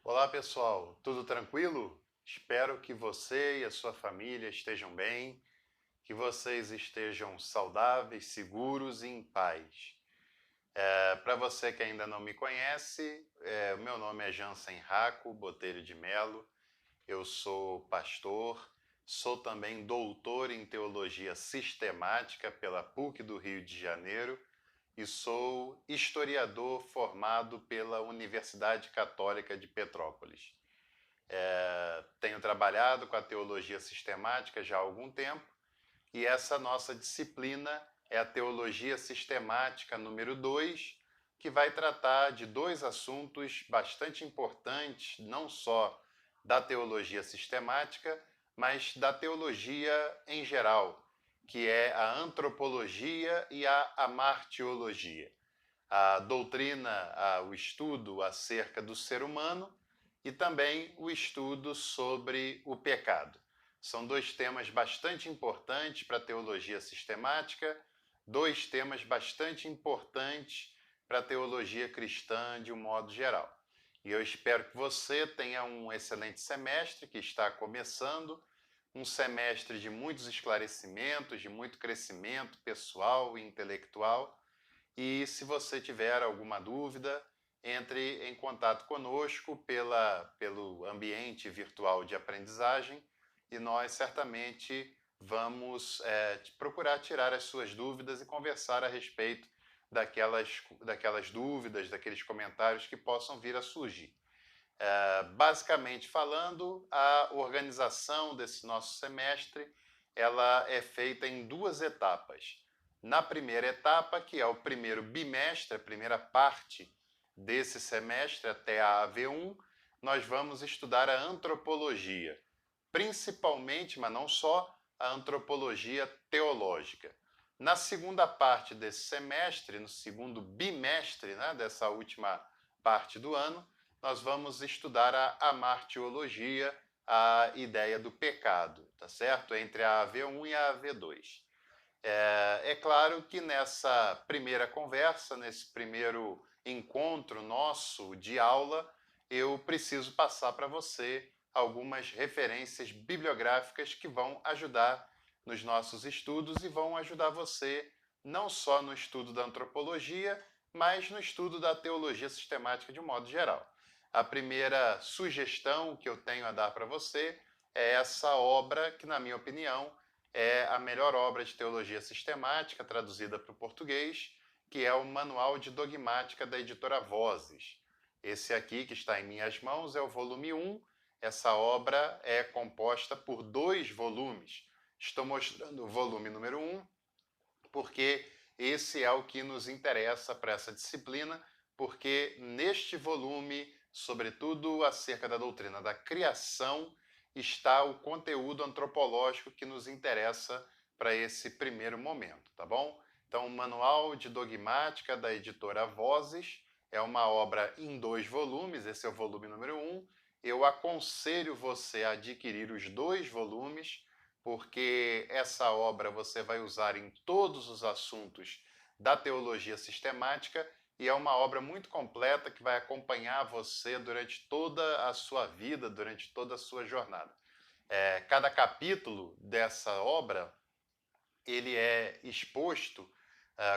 Olá pessoal, tudo tranquilo? Espero que você e a sua família estejam bem, que vocês estejam saudáveis, seguros e em paz. Para você que ainda não me conhece, o meu nome é Jansen Raco Botelho de Melo, eu sou pastor, sou também doutor em teologia sistemática pela PUC do Rio de Janeiro e sou historiador formado pela Universidade Católica de Petrópolis. Tenho trabalhado com a teologia sistemática já há algum tempo e essa nossa disciplina é a Teologia Sistemática número 2, que vai tratar de dois assuntos bastante importantes, não só da teologia sistemática, mas da teologia em geral, que é a antropologia e a amartiologia. A doutrina, o estudo acerca do ser humano e também o estudo sobre o pecado. São dois temas bastante importantes para a teologia sistemática, dois temas bastante importantes para a teologia cristã de um modo geral. E eu espero que você tenha um excelente semestre que está começando, um semestre de muitos esclarecimentos, de muito crescimento pessoal e intelectual. E se você tiver alguma dúvida, entre em contato conosco pelo ambiente virtual de aprendizagem e nós certamente vamos procurar tirar as suas dúvidas e conversar a respeito daquelas dúvidas, daqueles comentários que possam vir a surgir. Basicamente falando, a organização desse nosso semestre ela é feita em duas etapas. Na primeira etapa, que é o primeiro bimestre, a primeira parte desse semestre até a AV1, nós vamos estudar a antropologia, principalmente, mas não só, a antropologia teológica. Na segunda parte desse semestre, no segundo bimestre, né, dessa última parte do ano, nós vamos estudar a amartiologia, a ideia do pecado, tá certo? Entre a AV1 e a AV2. É claro que nessa primeira conversa, nesse primeiro encontro nosso de aula, eu preciso passar para você algumas referências bibliográficas que vão ajudar nos nossos estudos e vão ajudar você não só no estudo da antropologia, mas no estudo da teologia sistemática de um modo geral. A primeira sugestão que eu tenho a dar para você é essa obra que, na minha opinião, é a melhor obra de teologia sistemática traduzida para o português, que é o Manual de Dogmática da editora Vozes. Esse aqui, que está em minhas mãos, é o volume 1. Essa obra é composta por 2 volumes. Estou mostrando o volume número 1, porque esse é o que nos interessa para essa disciplina, porque neste volume, sobretudo acerca da doutrina da criação, está o conteúdo antropológico que nos interessa para esse primeiro momento, tá bom? Então, o Manual de Dogmática da editora Vozes é uma obra em 2 volumes, esse é o volume número 1. Eu aconselho você a adquirir os 2 volumes, porque essa obra você vai usar em todos os assuntos da teologia sistemática e é uma obra muito completa que vai acompanhar você durante toda a sua vida, durante toda a sua jornada. Cada capítulo dessa obra ele é exposto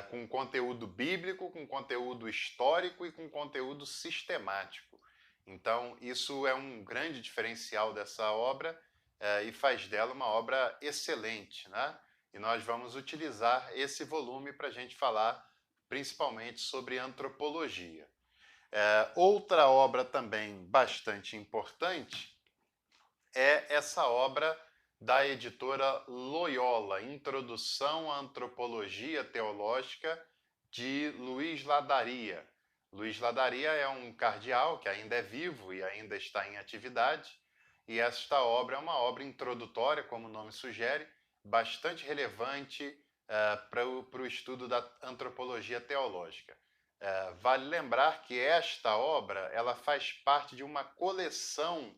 com conteúdo bíblico, com conteúdo histórico e com conteúdo sistemático. Então, isso é um grande diferencial dessa obra e faz dela uma obra excelente, né? E nós vamos utilizar esse volume para a gente falar principalmente sobre antropologia. Outra obra também bastante importante é essa obra da editora Loyola, Introdução à Antropologia Teológica, de Luiz Ladaria. Luiz Ladaria é um cardeal que ainda é vivo e ainda está em atividade, e esta obra é uma obra introdutória, como o nome sugere, bastante relevante para o estudo da antropologia teológica. Vale lembrar que esta obra ela faz parte de uma coleção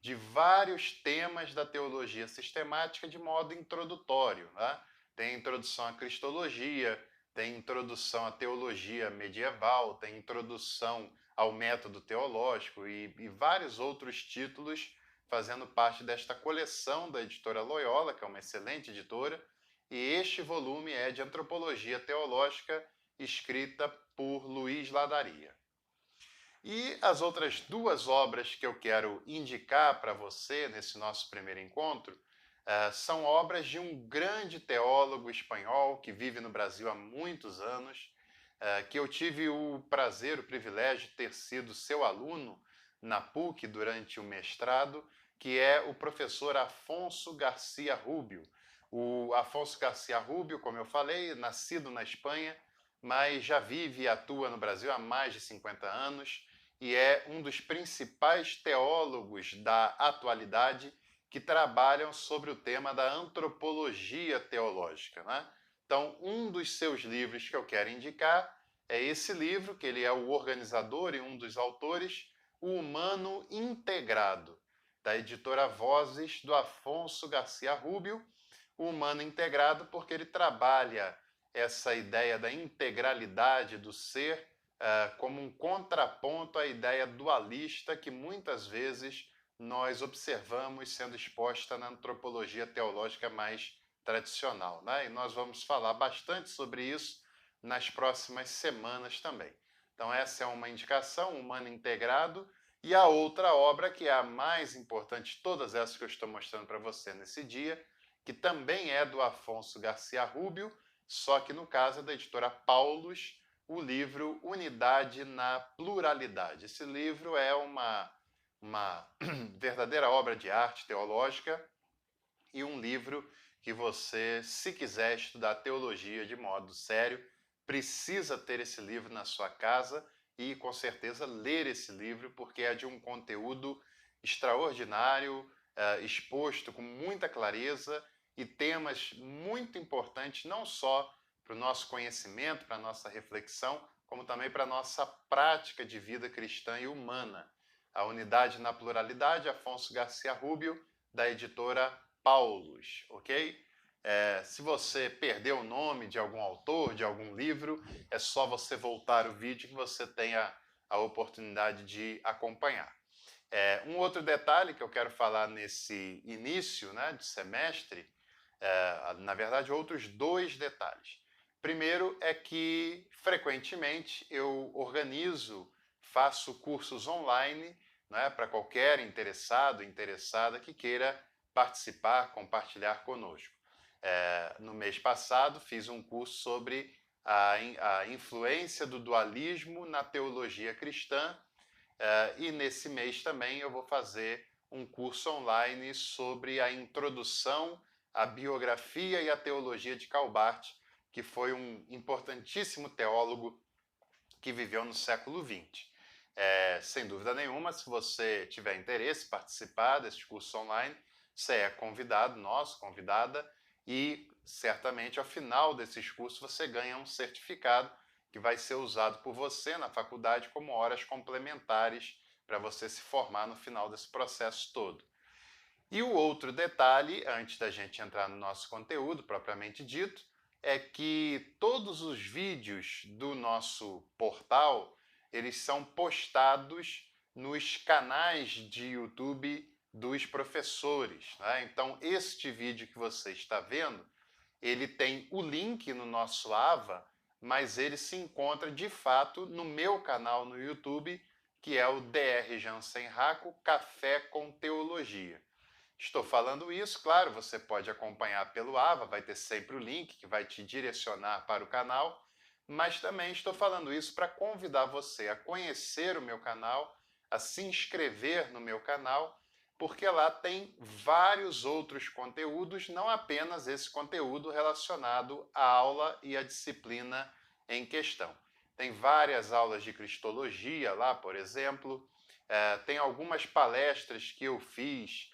de vários temas da teologia sistemática de modo introdutório. Né? Tem introdução à cristologia, tem introdução à teologia medieval, tem introdução ao Método Teológico e vários outros títulos fazendo parte desta coleção da editora Loyola, que é uma excelente editora, e este volume é de Antropologia Teológica, escrita por Luiz Ladaria. E as outras duas obras que eu quero indicar para você nesse nosso primeiro encontro são obras de um grande teólogo espanhol que vive no Brasil há muitos anos, que eu tive o prazer, o privilégio de ter sido seu aluno na PUC durante o mestrado, que é o professor Afonso Garcia Rubio. O Afonso Garcia Rubio, como eu falei, nascido na Espanha, mas já vive e atua no Brasil há mais de 50 anos e é um dos principais teólogos da atualidade que trabalham sobre o tema da antropologia teológica, né? Então, um dos seus livros que eu quero indicar é esse livro, que ele é o organizador e um dos autores, O Humano Integrado, da editora Vozes, do Afonso Garcia Rubio. O Humano Integrado porque ele trabalha essa ideia da integralidade do ser como um contraponto à ideia dualista que muitas vezes nós observamos sendo exposta na antropologia teológica mais tradicional, né? E nós vamos falar bastante sobre isso nas próximas semanas também. Então essa é uma indicação, Humano Integrado, e a outra obra, que é a mais importante de todas essas que eu estou mostrando para você nesse dia, que também é do Afonso Garcia Rubio, só que no caso é da editora Paulus, o livro Unidade na Pluralidade. Esse livro é uma verdadeira obra de arte teológica e um livro que você, se quiser estudar teologia de modo sério, precisa ter esse livro na sua casa e, com certeza, ler esse livro, porque é de um conteúdo extraordinário, exposto com muita clareza e temas muito importantes, não só para o nosso conhecimento, para a nossa reflexão, como também para a nossa prática de vida cristã e humana. A Unidade na Pluralidade, Afonso Garcia Rubio, da editora Paulus, ok? Se você perdeu o nome de algum autor, de algum livro, é só você voltar o vídeo que você tenha a oportunidade de acompanhar. Um outro detalhe que eu quero falar nesse início, né, de semestre, na verdade, outros dois detalhes. Primeiro é que, frequentemente, eu organizo, faço cursos online, né, para qualquer interessado, interessada que queira participar, compartilhar conosco. No mês passado, fiz um curso sobre a influência do dualismo na teologia cristã, e nesse mês também eu vou fazer um curso online sobre a introdução à biografia e à teologia de Karl Barth, que foi um importantíssimo teólogo que viveu no século XX. Sem dúvida nenhuma, se você tiver interesse em participar desse curso online, você é convidado, convidada, e certamente ao final desses cursos você ganha um certificado que vai ser usado por você na faculdade como horas complementares para você se formar no final desse processo todo. E o outro detalhe, antes da gente entrar no nosso conteúdo propriamente dito, é que todos os vídeos do nosso portal, eles são postados nos canais de YouTube dos professores, né? Então, este vídeo que você está vendo, ele tem o link no nosso AVA, mas ele se encontra de fato no meu canal no YouTube, que é o Dr. Jansen Racco Café com Teologia. Estou falando isso, claro, você pode acompanhar pelo AVA, vai ter sempre o link que vai te direcionar para o canal, mas também estou falando isso para convidar você a conhecer o meu canal, a se inscrever no meu canal, porque lá tem vários outros conteúdos, não apenas esse conteúdo relacionado à aula e à disciplina em questão. Tem várias aulas de cristologia lá, por exemplo, tem algumas palestras que eu fiz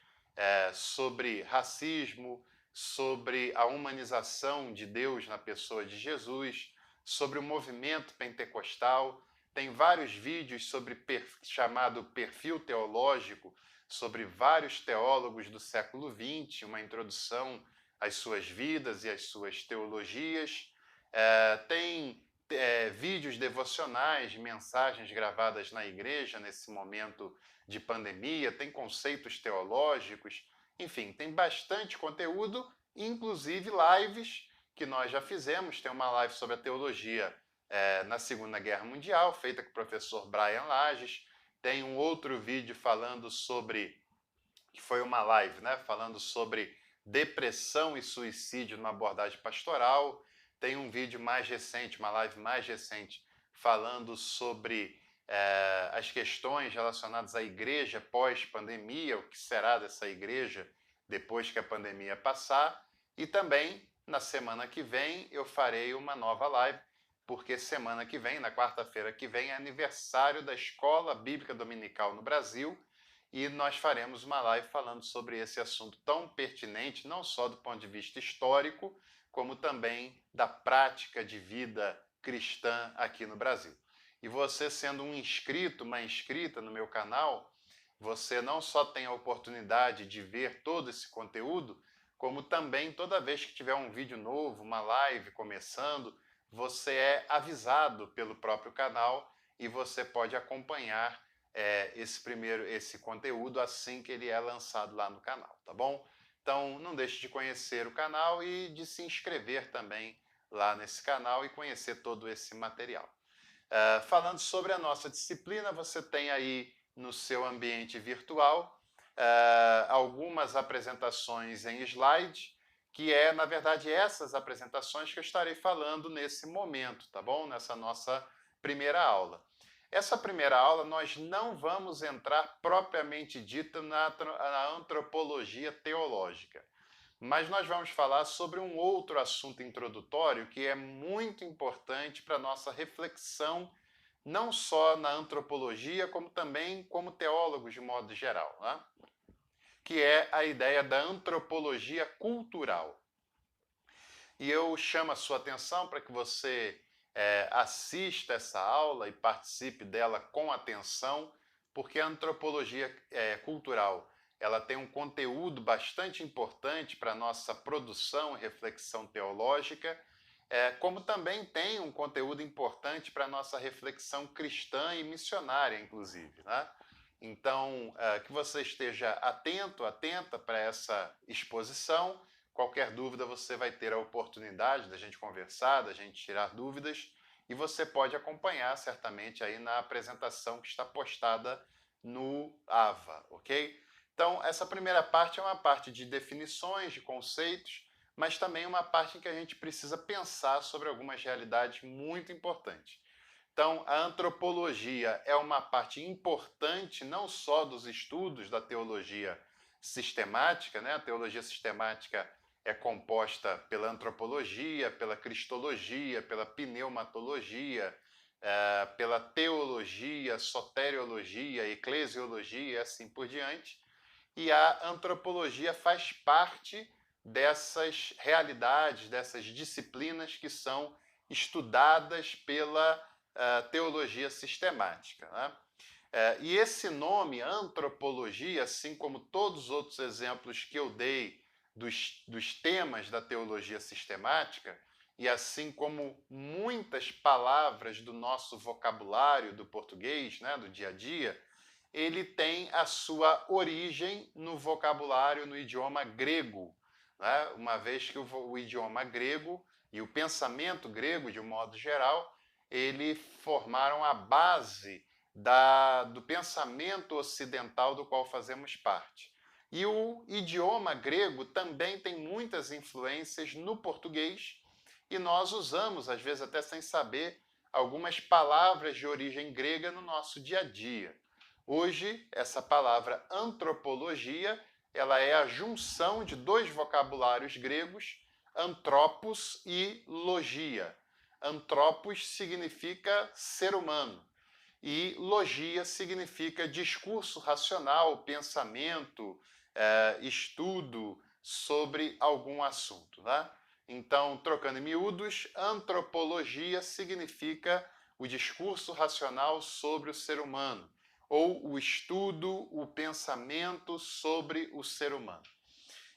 sobre racismo, sobre a humanização de Deus na pessoa de Jesus, sobre o movimento pentecostal. Tem vários vídeos sobre chamado perfil teológico, sobre vários teólogos do século XX, uma introdução às suas vidas e às suas teologias. Tem vídeos devocionais, mensagens gravadas na igreja nesse momento de pandemia, tem conceitos teológicos, enfim, tem bastante conteúdo, inclusive lives que nós já fizemos. Tem uma live sobre a teologia na Segunda Guerra Mundial, feita com o professor Brian Lages. Tem um outro vídeo falando sobre, que foi uma live, né, falando sobre depressão e suicídio numa abordagem pastoral. Tem um vídeo mais recente, uma live mais recente, falando sobre as questões relacionadas à igreja pós-pandemia, o que será dessa igreja depois que a pandemia passar. E também, na semana que vem, eu farei uma nova live, porque semana que vem, na quarta-feira que vem, é aniversário da Escola Bíblica Dominical no Brasil, e nós faremos uma live falando sobre esse assunto tão pertinente, não só do ponto de vista histórico, como também da prática de vida cristã aqui no Brasil. E você, sendo um inscrito, uma inscrita no meu canal, você não só tem a oportunidade de ver todo esse conteúdo, como também toda vez que tiver um vídeo novo, uma live começando, você avisado pelo próprio canal e você pode acompanhar esse conteúdo assim que ele é lançado lá no canal, tá bom? Então, não deixe de conhecer o canal e de se inscrever também lá nesse canal e conhecer todo esse material. Falando sobre a nossa disciplina, você tem aí no seu ambiente virtual algumas apresentações em slide, que na verdade, essas apresentações que eu estarei falando nesse momento, tá bom? Nessa nossa primeira aula. Essa primeira aula nós não vamos entrar propriamente dita na antropologia teológica, mas nós vamos falar sobre um outro assunto introdutório que é muito importante para a nossa reflexão, não só na antropologia, como também como teólogos de modo geral, né? Que é a ideia da antropologia cultural. E eu chamo a sua atenção para que você assista essa aula e participe dela com atenção, porque a antropologia cultural ela tem um conteúdo bastante importante para a nossa produção e reflexão teológica, como também tem um conteúdo importante para a nossa reflexão cristã e missionária, inclusive, né? Então, que você esteja atento, atenta para essa exposição. Qualquer dúvida, você vai ter a oportunidade da gente conversar, da gente tirar dúvidas, e você pode acompanhar certamente aí na apresentação que está postada no AVA, ok? Então, essa primeira parte é uma parte de definições, de conceitos, mas também uma parte em que a gente precisa pensar sobre algumas realidades muito importantes. Então, a antropologia é uma parte importante não só dos estudos da teologia sistemática, né? A teologia sistemática é composta pela antropologia, pela cristologia, pela pneumatologia, pela teologia, soteriologia, eclesiologia e assim por diante. E a antropologia faz parte dessas realidades, dessas disciplinas que são estudadas pela teologia sistemática, né? E esse nome, antropologia, assim como todos os outros exemplos que eu dei dos temas da teologia sistemática, e assim como muitas palavras do nosso vocabulário do português, né, do dia a dia, ele tem a sua origem no vocabulário, no idioma grego, né? Uma vez que o idioma grego e o pensamento grego, de um modo geral, ele formaram a base do pensamento ocidental do qual fazemos parte. E o idioma grego também tem muitas influências no português, e nós usamos, às vezes até sem saber, algumas palavras de origem grega no nosso dia a dia. Hoje, essa palavra antropologia, ela é a junção de dois vocabulários gregos, antropos e logia. Antropos significa ser humano e logia significa discurso racional, pensamento, estudo sobre algum assunto, né? Então, trocando em miúdos, antropologia significa o discurso racional sobre o ser humano, ou o estudo, o pensamento sobre o ser humano.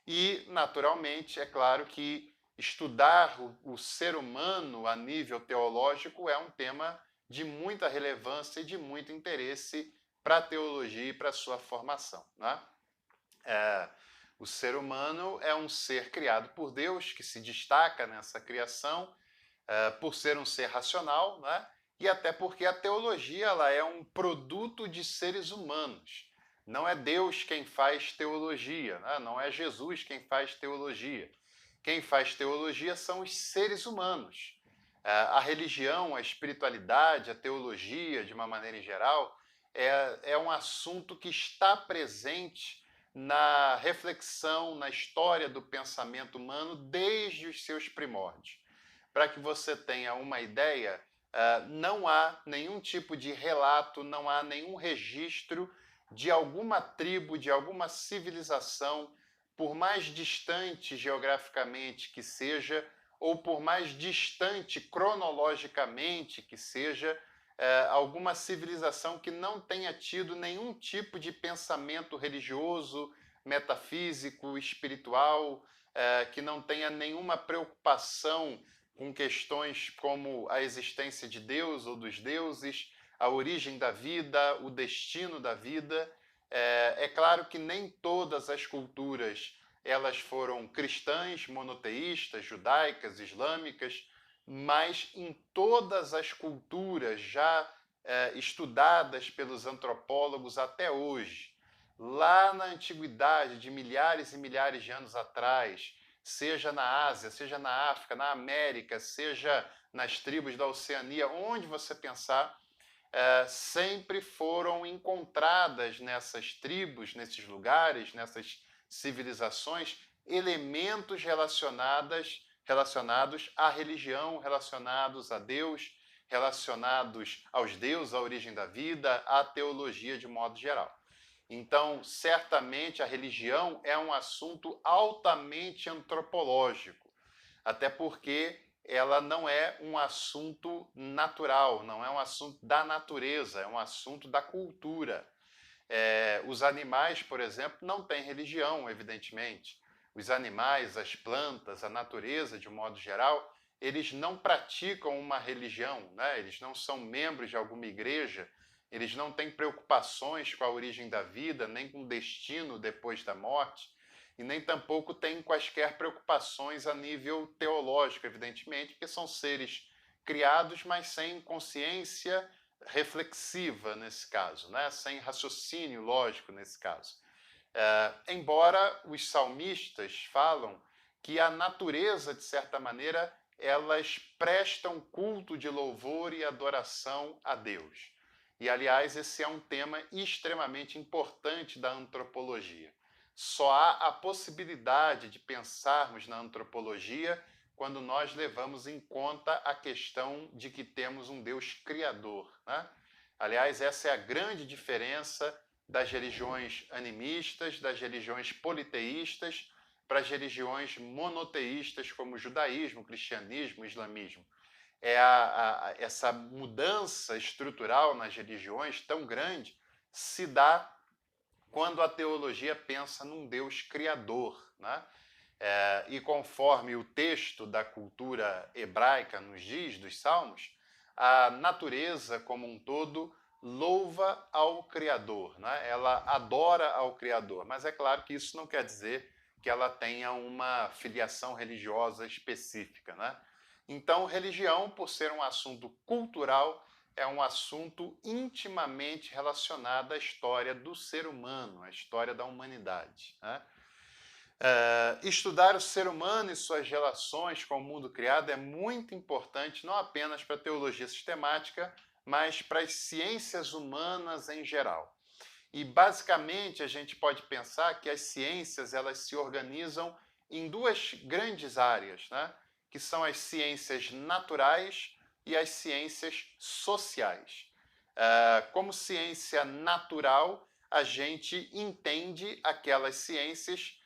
E, naturalmente, é claro que estudar o ser humano a nível teológico é um tema de muita relevância e de muito interesse para a teologia e para a sua formação. Né? O ser humano é um ser criado por Deus, que se destaca nessa criação por ser um ser racional, né? E até porque a teologia ela é um produto de seres humanos. Não é Deus quem faz teologia, né? Não é Jesus quem faz teologia. Quem faz teologia são os seres humanos. A religião, a espiritualidade, a teologia, de uma maneira em geral, é um assunto que está presente na reflexão, na história do pensamento humano desde os seus primórdios. Para que você tenha uma ideia, não há nenhum tipo de relato, não há nenhum registro de alguma tribo, de alguma civilização, por mais distante geograficamente que seja, ou por mais distante cronologicamente que seja, alguma civilização que não tenha tido nenhum tipo de pensamento religioso, metafísico, espiritual, que não tenha nenhuma preocupação com questões como a existência de Deus ou dos deuses, a origem da vida, o destino da vida. É claro que nem todas as culturas elas foram cristãs, monoteístas, judaicas, islâmicas, mas em todas as culturas já estudadas pelos antropólogos até hoje, lá na antiguidade, de milhares e milhares de anos atrás, seja na Ásia, seja na África, na América, seja nas tribos da Oceania, onde você pensar, sempre foram encontradas nessas tribos, nesses lugares, nessas civilizações, elementos relacionados à religião, relacionados a Deus, relacionados aos deuses, à origem da vida, à teologia de modo geral. Então, certamente a religião é um assunto altamente antropológico, até porque ela não é um assunto natural, não é um assunto da natureza, é um assunto da cultura. Os animais, por exemplo, não têm religião, evidentemente. Os animais, as plantas, a natureza, de um modo geral, eles não praticam uma religião, né? Eles não são membros de alguma igreja, eles não têm preocupações com a origem da vida, nem com o destino depois da morte, e nem tampouco têm quaisquer preocupações a nível teológico, evidentemente, porque são seres criados, mas sem consciência reflexiva nesse caso, né? Sem raciocínio lógico nesse caso. Embora os salmistas falam que a natureza, de certa maneira, elas prestam culto de louvor e adoração a Deus. E, aliás, esse é um tema extremamente importante da antropologia. Só há a possibilidade de pensarmos na antropologia quando nós levamos em conta a questão de que temos um Deus criador, né? Aliás, essa é a grande diferença das religiões animistas, das religiões politeístas, para as religiões monoteístas como o judaísmo, o cristianismo, o islamismo. Essa mudança estrutural nas religiões tão grande se dá quando a teologia pensa num Deus criador, né? E conforme o texto da cultura hebraica nos diz, dos Salmos, a natureza como um todo louva ao Criador, né? Ela adora ao Criador, mas é claro que isso não quer dizer que ela tenha uma filiação religiosa específica, né? Então, religião, por ser um assunto cultural, é um assunto intimamente relacionado à história do ser humano, à história da humanidade, né? Estudar o ser humano e suas relações com o mundo criado é muito importante, não apenas para a teologia sistemática, mas para as ciências humanas em geral. E, basicamente, a gente pode pensar que as ciências elas se organizam em duas grandes áreas, né? Que são as ciências naturais e as ciências sociais. Como ciência natural, a gente entende aquelas ciências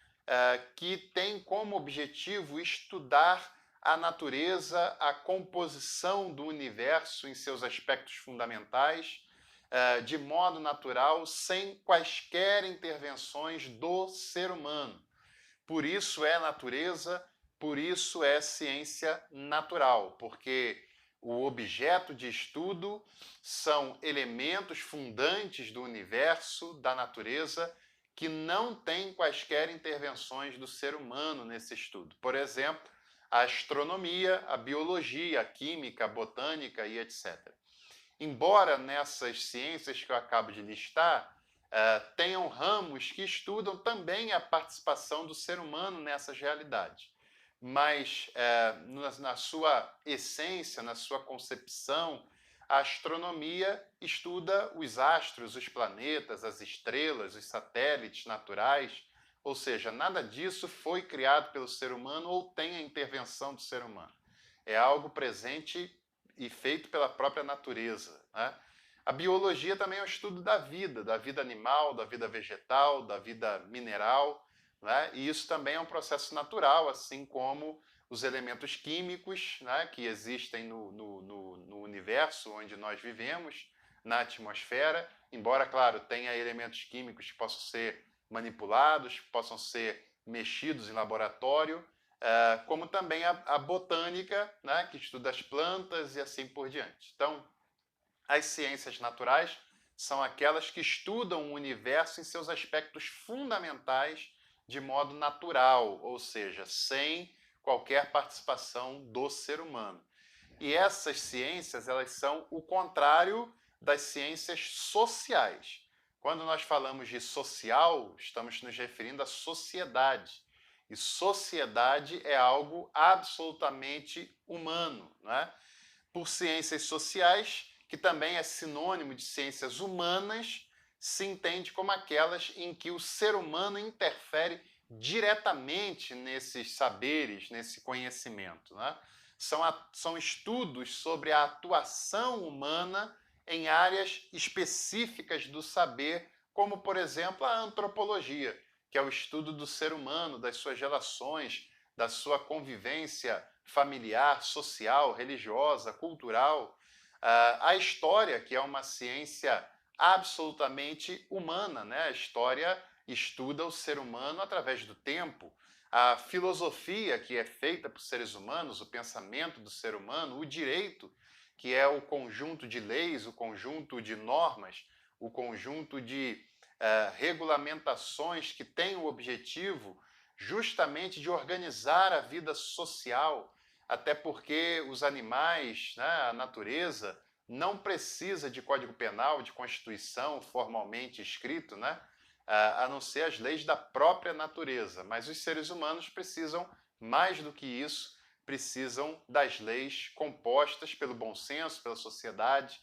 que têm como objetivo estudar a natureza, a composição do universo em seus aspectos fundamentais, de modo natural, sem quaisquer intervenções do ser humano. Por isso é natureza, por isso é ciência natural, porque o objeto de estudo são elementos fundantes do universo, da natureza, que não têm quaisquer intervenções do ser humano nesse estudo. Por exemplo, a astronomia, a biologia, a química, a botânica e etc. Embora nessas ciências que eu acabo de listar, tenham ramos que estudam também a participação do ser humano nessas realidades. Mas, na sua essência, na sua concepção, a astronomia estuda os astros, os planetas, as estrelas, os satélites naturais, ou seja, nada disso foi criado pelo ser humano ou tem a intervenção do ser humano. É algo presente e feito pela própria natureza, né? A biologia também é o estudo da vida animal, da vida vegetal, da vida mineral, né? E isso também é um processo natural, assim como os elementos químicos, né, que existem no universo onde nós vivemos, na atmosfera, embora, claro, tenha elementos químicos que possam ser manipulados, que possam ser mexidos em laboratório, como também a botânica, né, que estuda as plantas e assim por diante. Então, as ciências naturais são aquelas que estudam o universo em seus aspectos fundamentais de modo natural, ou seja, sem qualquer participação do ser humano. E essas ciências, elas são o contrário das ciências sociais. Quando nós falamos de social, estamos nos referindo à sociedade. E sociedade é algo absolutamente humano, né? Por ciências sociais, que também é sinônimo de ciências humanas, se entende como aquelas em que o ser humano interfere diretamente nesses saberes, nesse conhecimento, né? São estudos sobre a atuação humana em áreas específicas do saber, como, por exemplo, a antropologia, que é o estudo do ser humano, das suas relações, da sua convivência familiar, social, religiosa, cultural. A história, que é uma ciência absolutamente humana, né? A história estuda o ser humano através do tempo. A filosofia, que é feita por seres humanos, o pensamento do ser humano, o direito, que é o conjunto de leis, o conjunto de normas, o conjunto de regulamentações que tem o objetivo justamente de organizar a vida social, até porque os animais, né, a natureza, não precisa de código penal, de constituição formalmente escrito, né, a não ser as leis da própria natureza. Mas os seres humanos precisam, mais do que isso, precisam das leis compostas pelo bom senso, pela sociedade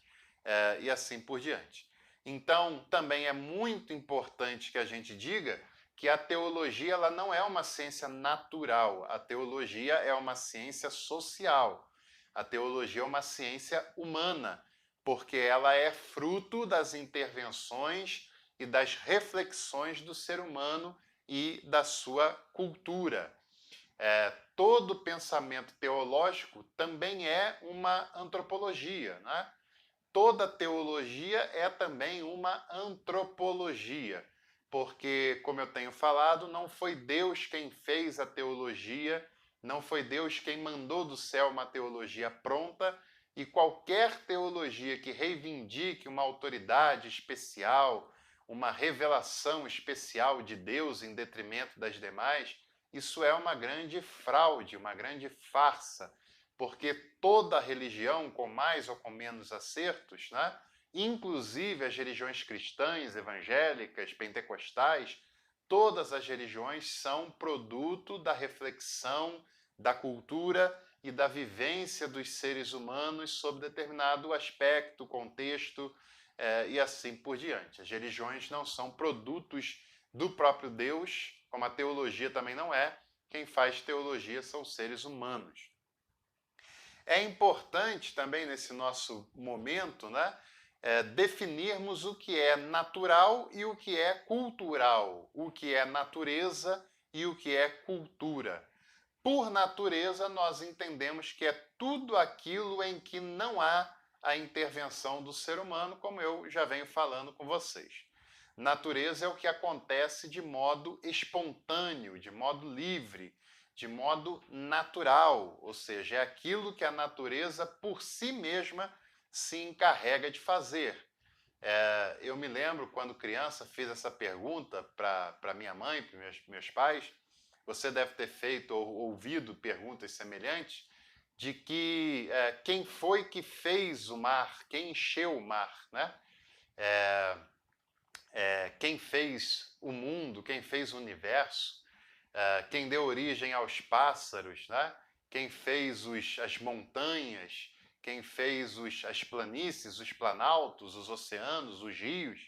e assim por diante. Então, também é muito importante que a gente diga que a teologia ela não é uma ciência natural, a teologia é uma ciência social. A teologia é uma ciência humana, porque ela é fruto das intervenções e das reflexões do ser humano e da sua cultura. Todo pensamento teológico também é uma antropologia, né? Toda teologia é também uma antropologia, porque, como eu tenho falado, não foi Deus quem fez a teologia, não foi Deus quem mandou do céu uma teologia pronta, e qualquer teologia que reivindique uma autoridade especial, uma revelação especial de Deus em detrimento das demais, isso é uma grande fraude, uma grande farsa, porque toda religião, com mais ou com menos acertos, né, inclusive as religiões cristãs, evangélicas, pentecostais, todas as religiões são produto da reflexão, da cultura e da vivência dos seres humanos sobre determinado aspecto, contexto e assim por diante. As religiões não são produtos do próprio Deus, como a teologia também não é. Quem faz teologia são seres humanos. É importante também nesse nosso momento, né, definirmos o que é natural e o que é cultural, o que é natureza e o que é cultura. Por natureza, nós entendemos que é tudo aquilo em que não há a intervenção do ser humano, como eu já venho falando com vocês. Natureza é o que acontece de modo espontâneo, de modo livre, de modo natural, ou seja, é aquilo que a natureza por si mesma se encarrega de fazer. Eu me lembro quando criança fiz essa pergunta para minha mãe, para meus pais. Você deve ter feito ou ouvido perguntas semelhantes de que quem foi que fez o mar, quem encheu o mar, né? É, quem fez o mundo, quem fez o universo, quem deu origem aos pássaros, né? Quem fez as montanhas, quem fez as planícies, os planaltos, os oceanos, os rios.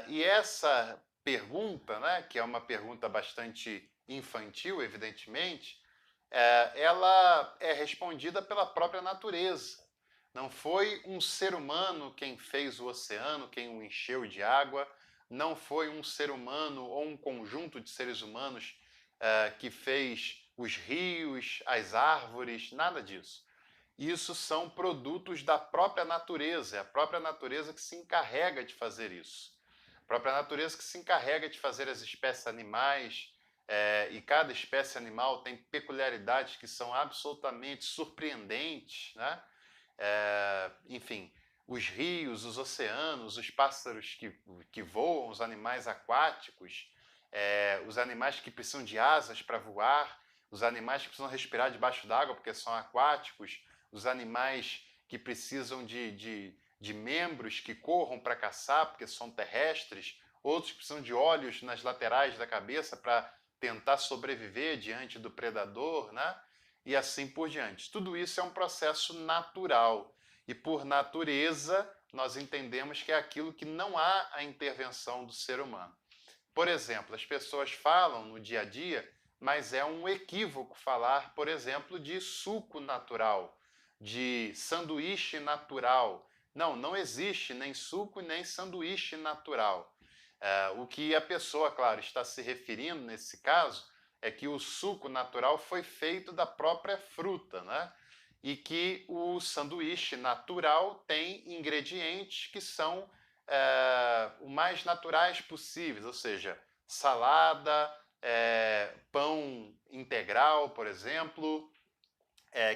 E essa pergunta, né, que é uma pergunta bastante infantil, evidentemente, ela é respondida pela própria natureza. Não foi um ser humano quem fez o oceano, quem o encheu de água, não foi um ser humano ou um conjunto de seres humanos que fez os rios, as árvores, nada disso. Isso são produtos da própria natureza, é a própria natureza que se encarrega de fazer isso. A própria natureza que se encarrega de fazer as espécies animais, e cada espécie animal tem peculiaridades que são absolutamente surpreendentes, né? Enfim, os rios, os oceanos, os pássaros que voam, os animais aquáticos, os animais que precisam de asas para voar, os animais que precisam respirar debaixo d'água porque são aquáticos, os animais que precisam de membros que corram para caçar porque são terrestres, outros que precisam de olhos nas laterais da cabeça para tentar sobreviver diante do predador, né? E assim por diante. Tudo isso é um processo natural. E por natureza, nós entendemos que é aquilo que não há a intervenção do ser humano. Por exemplo, as pessoas falam no dia a dia, mas é um equívoco falar, por exemplo, de suco natural, de sanduíche natural. Não, não existe nem suco nem sanduíche natural. O que a pessoa, claro, está se referindo nesse caso é que o suco natural foi feito da própria fruta, né? E que o sanduíche natural tem ingredientes que são o mais naturais possíveis, ou seja, salada, pão integral, por exemplo,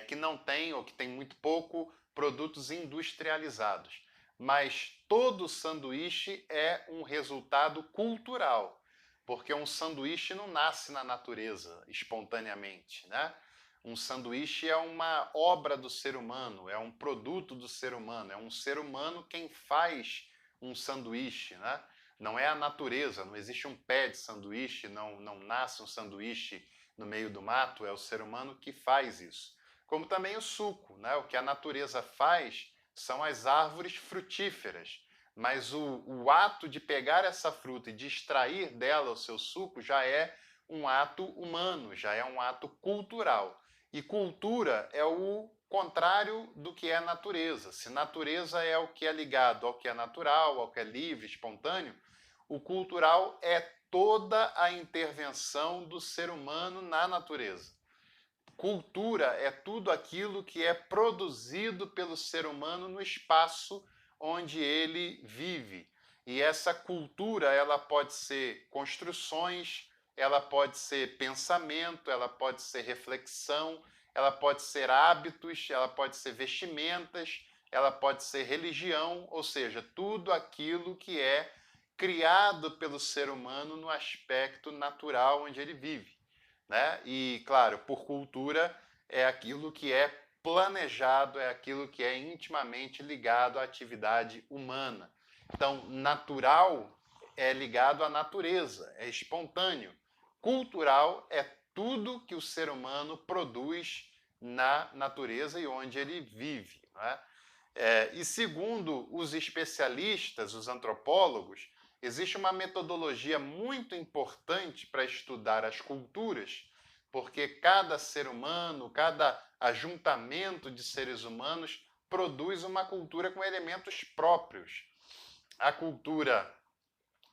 que não tem ou que tem muito pouco produtos industrializados. Mas todo sanduíche é um resultado cultural, porque um sanduíche não nasce na natureza espontaneamente, né? Um sanduíche é uma obra do ser humano, é um produto do ser humano, é um ser humano quem faz um sanduíche, né? Não é a natureza, não existe um pé de sanduíche, não nasce um sanduíche no meio do mato, é o ser humano que faz isso. Como também o suco, né? O que a natureza faz são as árvores frutíferas, mas o ato de pegar essa fruta e de extrair dela o seu suco já é um ato humano, já é um ato cultural. E cultura é o contrário do que é natureza. Se natureza é o que é ligado ao que é natural, ao que é livre, espontâneo, o cultural é toda a intervenção do ser humano na natureza. Cultura é tudo aquilo que é produzido pelo ser humano no espaço onde ele vive. E essa cultura, ela pode ser construções, ela pode ser pensamento, ela pode ser reflexão, ela pode ser hábitos, ela pode ser vestimentas, ela pode ser religião, ou seja, tudo aquilo que é criado pelo ser humano no aspecto natural onde ele vive, né? E, claro, por cultura é aquilo que é planejado, é aquilo que é intimamente ligado à atividade humana. Então, natural é ligado à natureza, é espontâneo. Cultural é tudo que o ser humano produz na natureza e onde ele vive, né? E segundo os especialistas, os antropólogos, existe uma metodologia muito importante para estudar as culturas, porque cada ser humano, cada ajuntamento de seres humanos produz uma cultura com elementos próprios. A cultura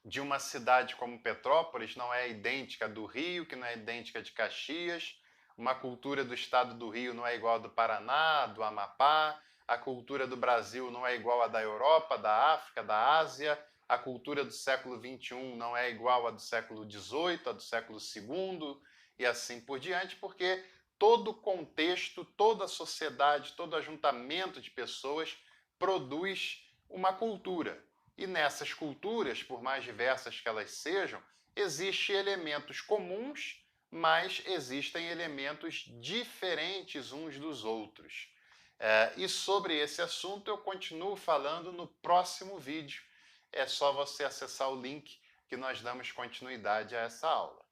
de uma cidade como Petrópolis não é idêntica do Rio, que não é idêntica de Caxias. Uma cultura do estado do Rio não é igual à do Paraná, do Amapá. A cultura do Brasil não é igual à da Europa, da África, da Ásia. A cultura do século XXI não é igual à do século XVIII, à do século II. e assim por diante, porque todo contexto, toda sociedade, todo ajuntamento de pessoas produz uma cultura. E nessas culturas, por mais diversas que elas sejam, existem elementos comuns, mas existem elementos diferentes uns dos outros. E sobre esse assunto eu continuo falando no próximo vídeo. É só você acessar o link que nós damos continuidade a essa aula.